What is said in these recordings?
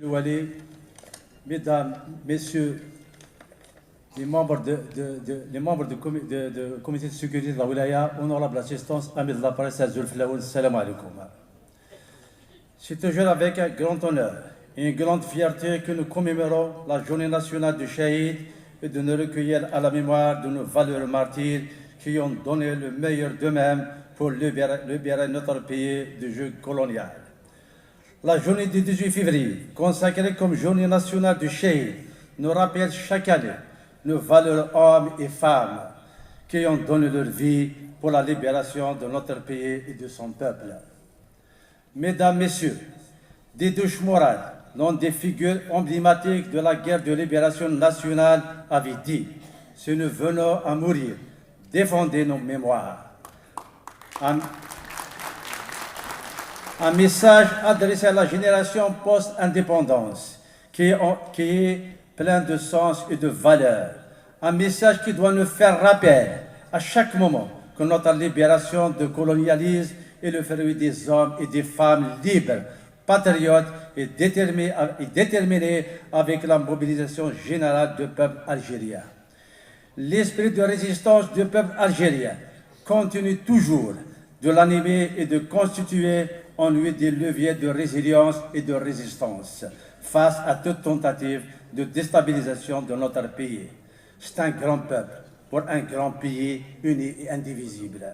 Loualé, mesdames, messieurs, les membres du comité de sécurité de la Wilaya, honorable assistance, amis de la presse, salam alaikum. C'est toujours avec un grand honneur et une grande fierté que nous commémorons la journée nationale du Shahid et de nous recueillir à la mémoire de nos valeureux martyrs qui ont donné le meilleur d'eux-mêmes pour libérer notre pays du joug colonial. La journée du 18 février, consacrée comme journée nationale du Shahid, nous rappelle chaque année nos valeureux hommes et femmes qui ont donné leur vie pour la libération de notre pays et de son peuple. Mesdames, Messieurs, Dédouche Mourad, l'une des figures emblématiques de la guerre de libération nationale, avait dit « Si nous venons à mourir, défendez nos mémoires ». Un message adressé à la génération post-indépendance qui est plein de sens et de valeur. Un message qui doit nous faire rappel à chaque moment que notre libération du colonialisme est le fruit des hommes et des femmes libres, patriotes et déterminés avec la mobilisation générale du peuple algérien. L'esprit de résistance du peuple algérien continue toujours de l'animer et de constituer en lui des leviers de résilience et de résistance face à toute tentative de déstabilisation de notre pays. C'est un grand peuple pour un grand pays uni et indivisible.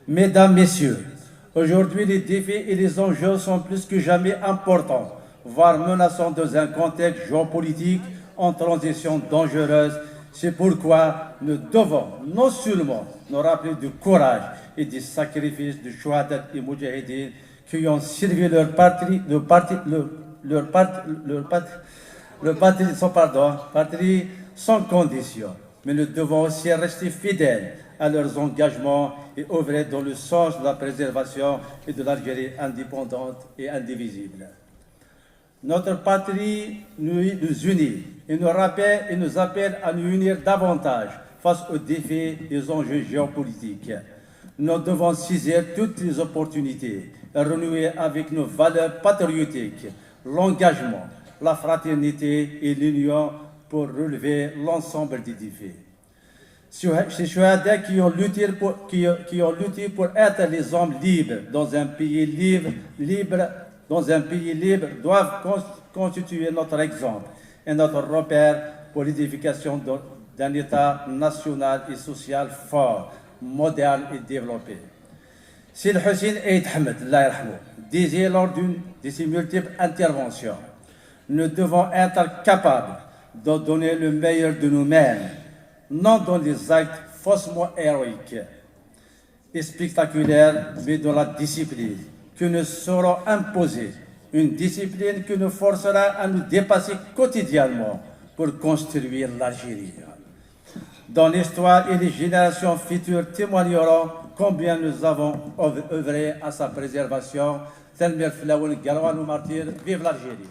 Mesdames, Messieurs, aujourd'hui les défis et les enjeux sont plus que jamais importants, voire menaçants dans un contexte géopolitique en transition dangereuse. C'est pourquoi nous devons non seulement nous rappeler du courage et du sacrifice de Chouadat et Moudjahidine qui ont servi leur patrie sans condition. Mais nous devons aussi rester fidèles à leurs engagements et œuvrer dans le sens de la préservation et de l'Algérie indépendante et indivisible. Notre patrie nous unit et nous rappelle et nous appelle à nous unir davantage face aux défis et aux enjeux géopolitiques. Nous devons saisir toutes les opportunités et renouer avec nos valeurs patriotiques, l'engagement, la fraternité et l'union pour relever l'ensemble des défis. Ces Chouhada qui ont lutté pour être les hommes libres dans un pays libre, doivent constituer notre exemple et notre repère pour l'édification d'un État national et social fort, moderne et développé. Sid Hussein Eid Ahmed disait lors d'une de ses multiples interventions, nous devons être capables de donner le meilleur de nous-mêmes, non dans des actes faussement héroïques et spectaculaires, mais dans la discipline que nous saurons imposer, une discipline qui nous forcera à nous dépasser quotidiennement pour construire l'Algérie. Dans l'histoire et les générations futures témoigneront combien nous avons œuvré à sa préservation. Vive l'Algérie!